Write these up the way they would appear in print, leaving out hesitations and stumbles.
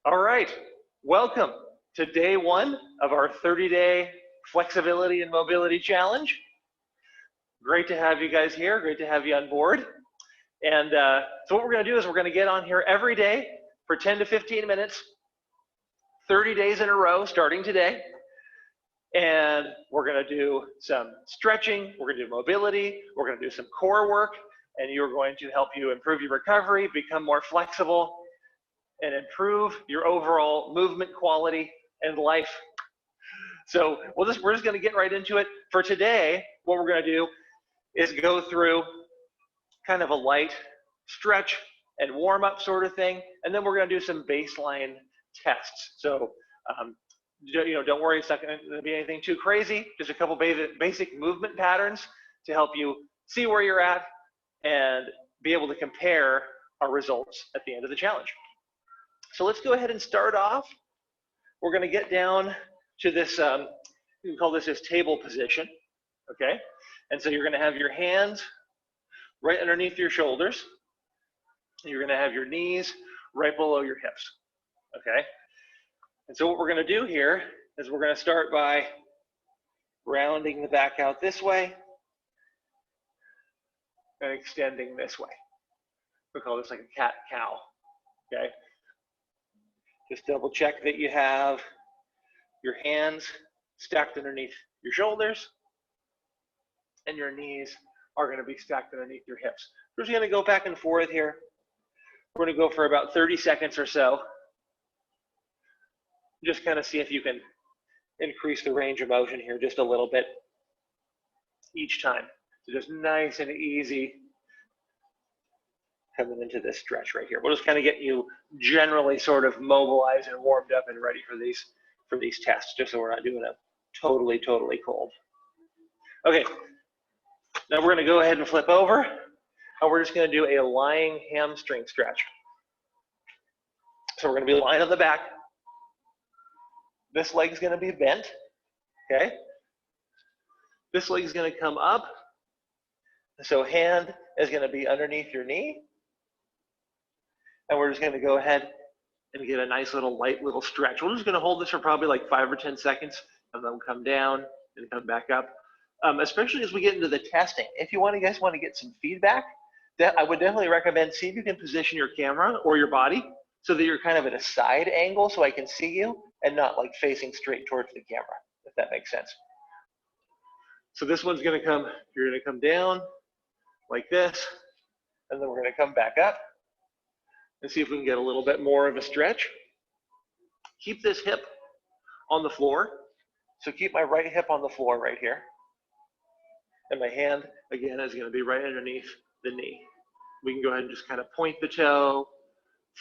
All right, welcome to day one of our 30-day flexibility and mobility challenge. Great to have you guys here, great to have you on board. And so what we're gonna do is we're gonna get on here every day for 10 to 15 minutes, 30 days in a row, starting today. And we're gonna do some stretching, we're gonna do mobility, we're gonna do some core work, and you're going to help you improve your recovery, become more flexible, and improve your overall movement quality and life. So we're just going to get right into it. For today, what we're going to do is go through kind of a light stretch and warm up sort of thing, and then we're going to do some baseline tests. So don't worry, it's not going to be anything too crazy, just a couple basic movement patterns to help you see where you're at and be able to compare our results at the end of the challenge. So let's go ahead and start off. We're going to get down to this, we can call this table position, okay? And so you're going to have your hands right underneath your shoulders. You're going to have your knees right below your hips, okay? And so what we're going to do here is we're going to start by rounding the back out this way and extending this way. We call this like a cat-cow, okay? Just double check that you have your hands stacked underneath your shoulders and your knees are going to be stacked underneath your hips. We're just going to go back and forth here. We're going to go for about 30 seconds or so. Just kind of see if you can increase the range of motion here just a little bit each time. So just nice and easy coming into this stretch right here. We'll just kind of get you generally sort of mobilized and warmed up and ready for these tests, just so we're not doing it totally cold. Okay, now we're going to go ahead and flip over, and we're just going to do a lying hamstring stretch. So we're going to be lying on the back. This leg's going to be bent, okay? This leg's going to come up. So hand is going to be underneath your knee. And we're just going to go ahead and get a nice light little stretch. We're just going to hold this for probably like 5 or 10 seconds, and then we'll come down and come back up. Especially as we get into the testing. If you guys want to get some feedback, I would definitely recommend see if you can position your camera or your body so that you're kind of at a side angle so I can see you and not like facing straight towards the camera, if that makes sense. So this one's going to come, you're going to come down like this, and then we're going to come back up and see if we can get a little bit more of a stretch. Keep this hip on the floor. So keep my right hip on the floor right here. And my hand, again, is going to be right underneath the knee. We can go ahead and just kind of point the toe,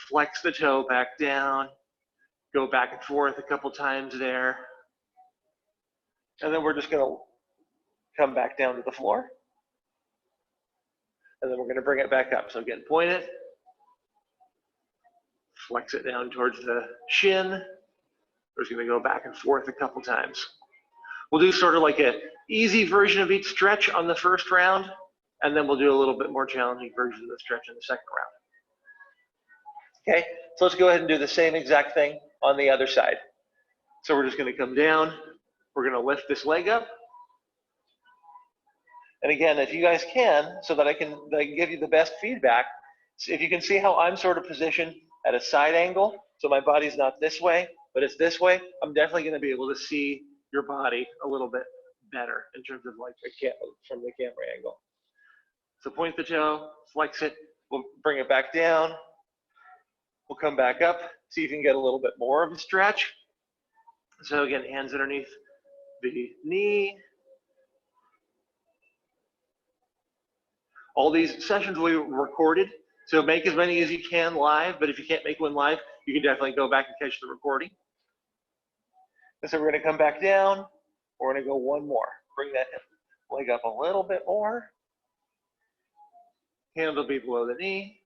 flex the toe back down, go back and forth a couple times there. And then we're just going to come back down to the floor. And then we're going to bring it back up. So again, point it. Flex it down towards the shin. We're just going to go back and forth a couple times. We'll do sort of like an easy version of each stretch on the first round, and then we'll do a little bit more challenging version of the stretch in the second round. Okay, so let's go ahead and do the same exact thing on the other side. So we're just going to come down. We're going to lift this leg up. And again, if you guys can, so that I can give you the best feedback, if you can see how I'm sort of positioned at a side angle, so my body's not this way, but it's this way, I'm definitely going to be able to see your body a little bit better in terms of like from the camera angle. So point the toe, flex it, we'll bring it back down, we'll come back up, see if you can get a little bit more of a stretch. So again, hands underneath the knee. All these sessions will be recorded, so make as many as you can live, but if you can't make one live, you can definitely go back and catch the recording. And so we're going to come back down. We're going to go one more. Bring that leg up a little bit more. Hand will be below the knee.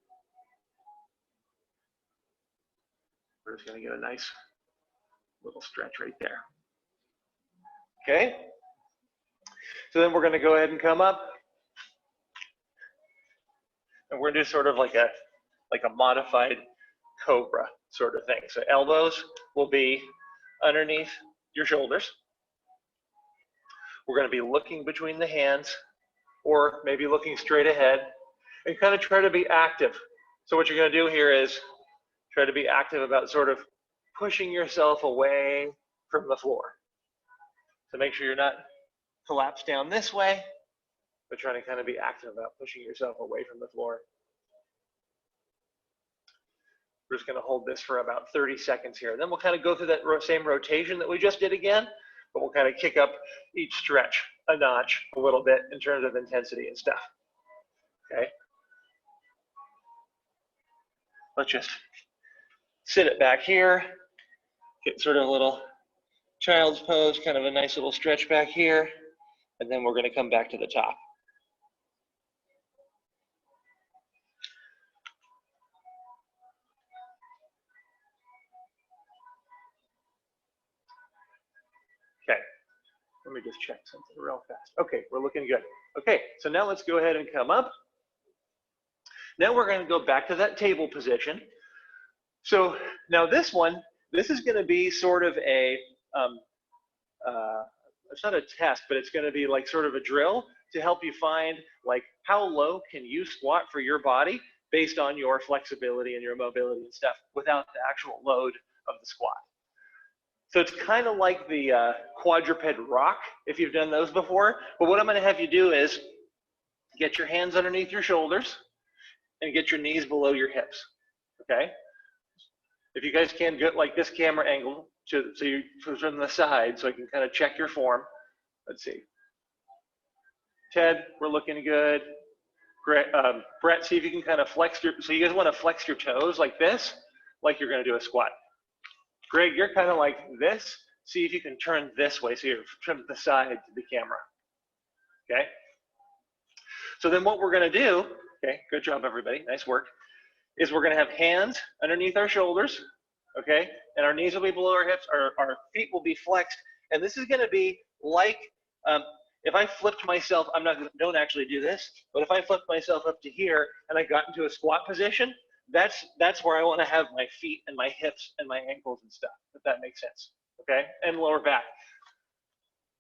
We're just going to get a nice little stretch right there. Okay? So then we're going to go ahead and come up. And we're going to do sort of like a modified Cobra sort of thing. So elbows will be underneath your shoulders. We're going to be looking between the hands or maybe looking straight ahead and kind of try to be active. So what you're going to do here is try to be active about sort of pushing yourself away from the floor. So make sure you're not collapsed down this way, but trying to kind of be active about pushing yourself away from the floor. We're just going to hold this for about 30 seconds here. Then we'll kind of go through that same rotation that we just did again, but we'll kind of kick up each stretch a notch a little bit in terms of intensity and stuff. Okay. Let's just sit it back here, get sort of a little child's pose, kind of a nice little stretch back here, and then we're going to come back to the top. Okay, let me just check something real fast. Okay, we're looking good. Okay, so now let's go ahead and come up. Now we're going to go back to that table position. So now this one, this is going to be sort of a, it's not a test, but it's going to be like sort of a drill to help you find like how low can you squat for your body based on your flexibility and your mobility and stuff without the actual load of the squat. So it's kind of like the quadruped rock, if you've done those before. But what I'm going to have you do is get your hands underneath your shoulders and get your knees below your hips, okay? If you guys can get like this camera angle, so you from the side, so I can kind of check your form. Let's see. Ted, we're looking good. Great. Brett, see if you can kind of flex your, so you guys want to flex your toes like this, like you're going to do a squat. Greg, you're kind of like this. See if you can turn this way, so you're from the side to the camera, okay? So then what we're going to do, okay, good job everybody, nice work, is we're going to have hands underneath our shoulders, okay, and our knees will be below our hips, our feet will be flexed, and this is going to be like, if I flipped myself, don't actually do this, but if I flipped myself up to here and I got into a squat position, that's where I want to have my feet and my hips and my ankles and stuff, if that makes sense, okay, and lower back.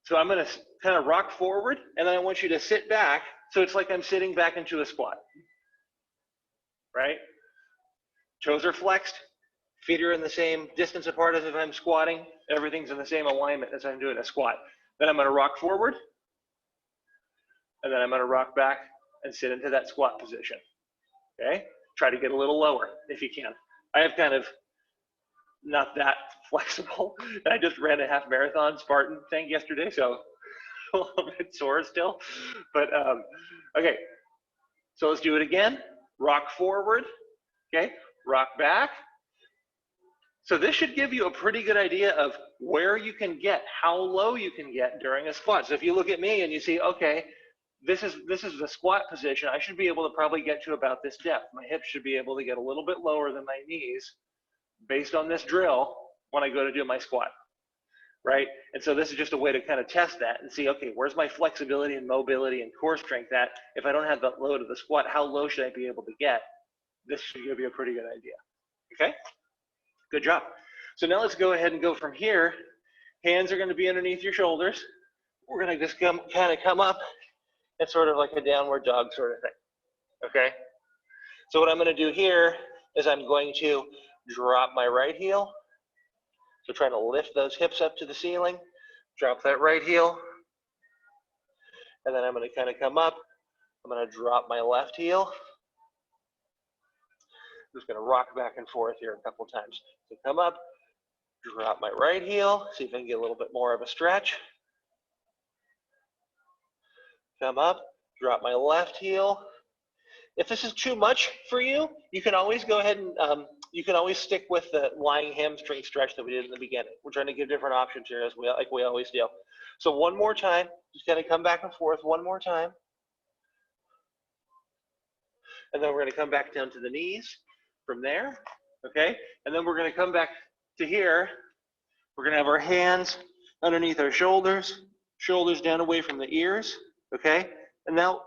So I'm going to kind of rock forward, and then I want you to sit back, so it's like I'm sitting back into a squat, right? Toes are flexed, feet are in the same distance apart as if I'm squatting, everything's in the same alignment as I'm doing a squat. Then I'm going to rock forward, and then I'm going to rock back and sit into that squat position, okay? Try to get a little lower if you can. I have kind of not that flexible. I just ran a half marathon Spartan thing yesterday, so a little bit sore still. But okay, so let's do it again. Rock forward, okay? Rock back. So this should give you a pretty good idea of where you can get, how low you can get during a squat. So if you look at me and you see, okay, this is the squat position, I should be able to probably get to about this depth. My hips should be able to get a little bit lower than my knees based on this drill when I go to do my squat, right? And so this is just a way to kind of test that and see, okay, where's my flexibility and mobility and core strength at? If I don't have that load of the squat, how low should I be able to get? This should give you a pretty good idea, okay? Good job. So now let's go ahead and go from here. Hands are going to be underneath your shoulders. We're going to just kind of come up. It's sort of like a downward dog sort of thing, okay? So what I'm going to do here is I'm going to drop my right heel. So trying to lift those hips up to the ceiling, drop that right heel, and then I'm going to kind of come up. I'm going to drop my left heel. I'm just going to rock back and forth here a couple times. So come up, drop my right heel, see if I can get a little bit more of a stretch. Come up, drop my left heel. If this is too much for you, you can always go ahead and you can always stick with the lying hamstring stretch that we did in the beginning. We're trying to give different options here, like we always do. So one more time, just kind of come back and forth one more time. And then we're going to come back down to the knees from there, okay? And then we're going to come back to here. We're going to have our hands underneath our shoulders, shoulders down away from the ears, okay? And now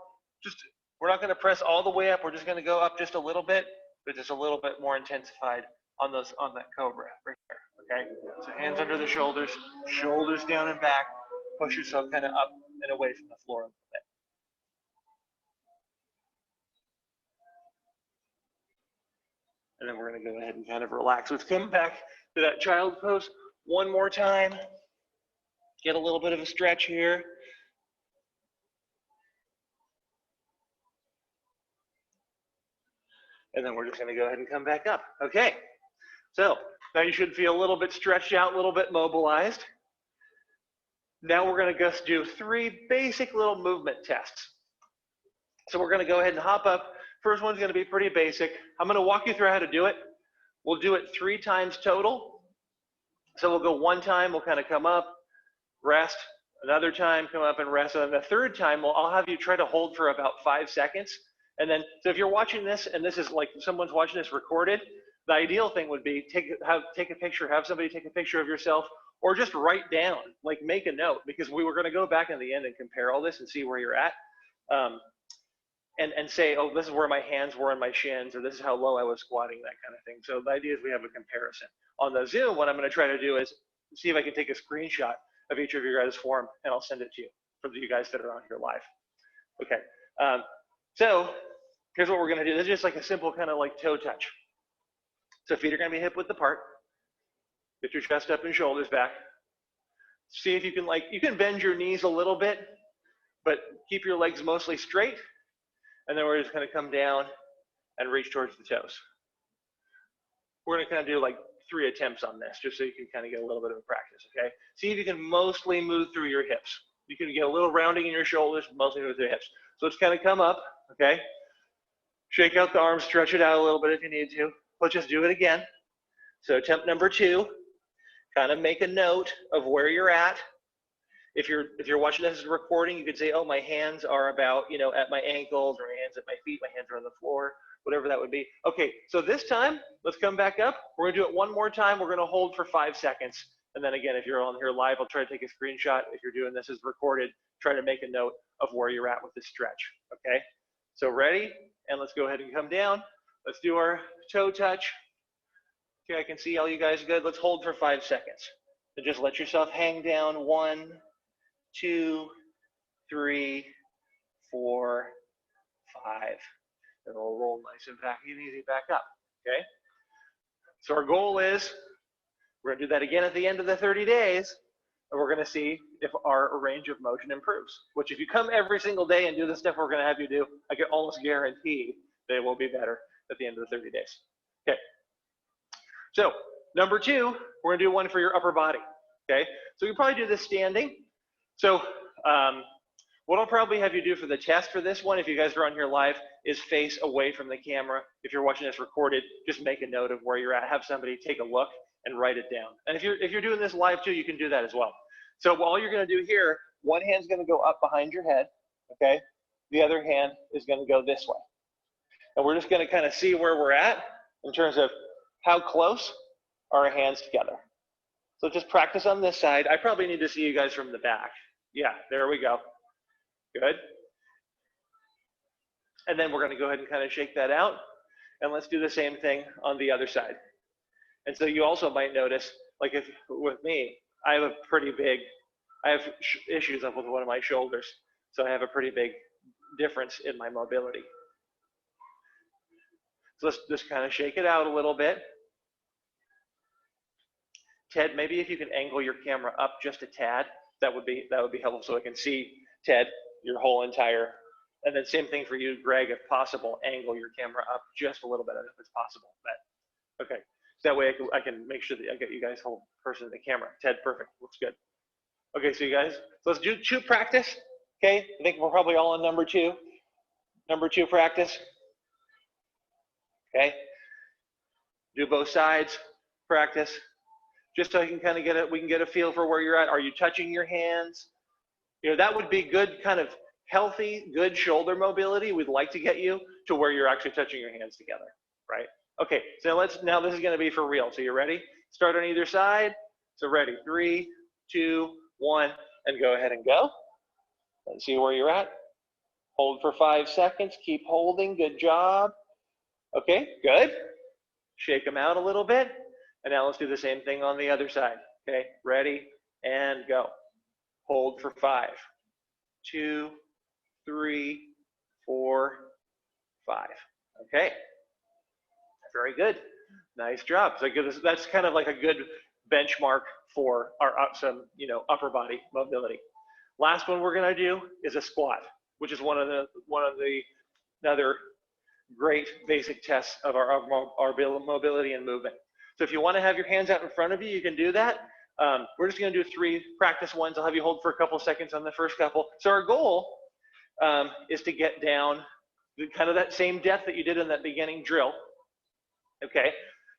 we're not going to press all the way up. We're just going to go up just a little bit, but just a little bit more intensified on that Cobra right there, okay? So hands under the shoulders, shoulders down and back, push yourself kind of up and away from the floor a little bit. And then we're gonna go ahead and kind of relax. Let's come back to that child pose one more time. Get a little bit of a stretch here. And then we're just gonna go ahead and come back up. Okay, so now you should feel a little bit stretched out, a little bit mobilized. Now we're gonna just do 3 basic little movement tests. So we're gonna go ahead and hop up. First one's gonna be pretty basic. I'm gonna walk you through how to do it. We'll do it 3 times total. So we'll go 1 time, we'll kind of come up, rest, another time, come up and rest, and then the 3rd time, I'll have you try to hold for about 5 seconds. And then, so if you're watching this, and this is like someone's watching this recorded, the ideal thing would be take a picture, have somebody take a picture of yourself, or just write down, like make a note, because we were gonna go back in the end and compare all this and see where you're at. And say, oh, this is where my hands were in my shins, or this is how low I was squatting, that kind of thing. So the idea is we have a comparison. On the Zoom, what I'm gonna try to do is see if I can take a screenshot of each of your guys' form, and I'll send it to you, for you guys that are on here live. Okay, so here's what we're gonna do. This is just like a simple kind of like toe touch. So feet are gonna be hip width apart. Get your chest up and shoulders back. See if you can you can bend your knees a little bit, but keep your legs mostly straight. And then we're just gonna come down and reach towards the toes. We're gonna kind of do like 3 attempts on this, just so you can kind of get a little bit of a practice, okay? See if you can mostly move through your hips. You can get a little rounding in your shoulders, mostly move through your hips. So let's kind of come up, okay? Shake out the arms, stretch it out a little bit if you need to. Let's just do it again. So attempt number 2, kind of make a note of where you're at. If you're watching this as a recording, you could say, oh, my hands are about, at my ankles, or my hands at my feet, my hands are on the floor, whatever that would be. Okay, so this time, let's come back up. We're gonna do it one more time. We're gonna hold for 5 seconds. And then again, if you're on here live, I'll try to take a screenshot. If you're doing this as recorded, try to make a note of where you're at with the stretch, okay? So ready? And let's go ahead and come down. Let's do our toe touch. Okay, I can see all you guys good. Let's hold for 5 seconds. And just let yourself hang down. 1, 2, 3, 4, 5. And we'll roll nice and back and easy back up, okay? So our goal is, we're gonna do that again at the end of the 30 days, and we're gonna see if our range of motion improves, which if you come every single day and do the stuff we're gonna have you do, I can almost guarantee that it will be better at the end of the 30 days, okay? So number 2, we're gonna do one for your upper body, okay? So you probably do this standing. So what I'll probably have you do for the test for this one, if you guys are on here live, is face away from the camera. If you're watching this recorded, just make a note of where you're at. Have somebody take a look and write it down. And if you're doing this live too, you can do that as well. So all you're gonna do here, one hand's gonna go up behind your head, okay? The other hand is gonna go this way. And we're just gonna kind of see where we're at in terms of how close are our hands together. So just practice on this side. I probably need to see you guys from the back. Yeah, there we go. Good. And then we're gonna go ahead and kind of shake that out. And let's do the same thing on the other side. And so you also might notice, like if with me, I have issues up with one of my shoulders. So I have a pretty big difference in my mobility. So let's just kind of shake it out a little bit. Ted, maybe if you can angle your camera up just a tad, that would be helpful, so I can see, Ted, your whole entire, and then same thing for you, Greg, if possible, angle your camera up just a little bit if it's possible. But, okay, so that way I can make sure that I get you guys whole person in the camera. Ted, perfect, looks good. Okay, so you guys, so let's do 2 practice, okay? I think we're probably all on number 2. Number 2 practice, okay? Do both sides, practice. Just so I can kind of we can get a feel for where you're at. Are you touching your hands? That would be good kind of healthy, good shoulder mobility. We'd like to get you to where you're actually touching your hands together, right? Okay, so now this is gonna be for real. So you ready? Start on either side. So ready, 3, 2, 1, and go ahead and go. And see where you're at. Hold for 5 seconds, keep holding, good job. Okay, good. shake them out a little bit. And now let's do the same thing on the other side. Okay, ready, and go. Hold for 5, 2, 3, 4, 5. Okay, very good. Nice job. So that's kind of like a good benchmark for our some upper body mobility. Last one we're going to do is a squat, which is one of the another great basic tests of our mobility and movement. So if you want to have your hands out in front of you, you can do that. We're just going to do 3 practice ones. I'll have you hold for a couple seconds on the first couple. So our goal is to get down kind of that same depth that you did in that beginning drill. Okay,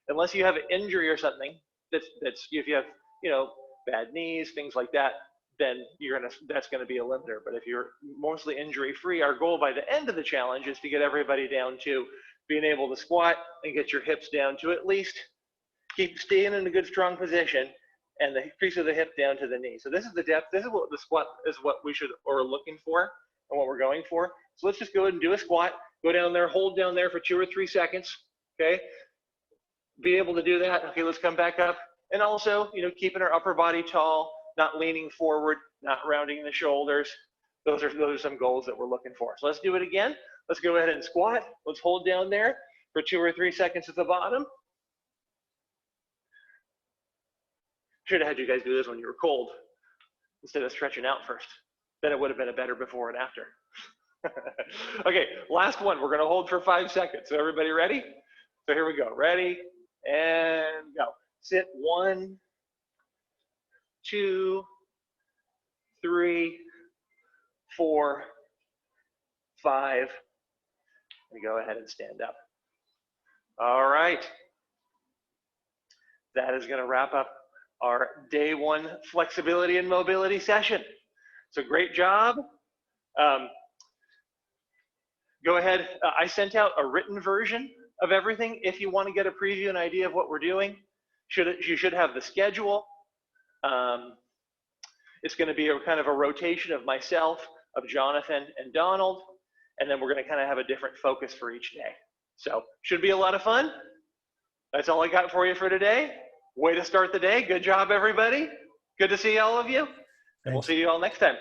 unless you have an injury or something that's if you have bad knees, things like that, then that's gonna be a limiter. But if you're mostly injury free, our goal by the end of the challenge is to get everybody down to being able to squat and get your hips down to at least keep staying in a good strong position, and the crease of the hip down to the knee. So this is the depth. This is what the squat is, what we should or looking for and what we're going for. So let's just go ahead and do a squat. Go down there, hold down there for 2 or 3 seconds. Okay, be able to do that. Okay, let's come back up, and also keeping our upper body tall, not leaning forward, not rounding the shoulders. Those are some goals that we're looking for. So let's do it again. Let's go ahead and squat. Let's hold down there for 2 or 3 seconds at the bottom. Should have had you guys do this when you were cold instead of stretching out first. Then it would have been a better before and after. Okay, last one. We're going to hold for 5 seconds. So everybody ready? So here we go. Ready and go. Sit 1, 2, 3, 4, 5. And go ahead and stand up. All right. That is going to wrap up our day 1 flexibility and mobility session. So great job. Go ahead. I sent out a written version of everything. If you want to get a preview and idea of what we're doing, you should have the schedule. It's going to be a kind of a rotation of myself, of Jonathan and Donald, and then we're going to kind of have a different focus for each day. So should be a lot of fun. That's all I got for you for today. Way to start the day. Good job, everybody. Good to see all of you. And we'll see you all next time.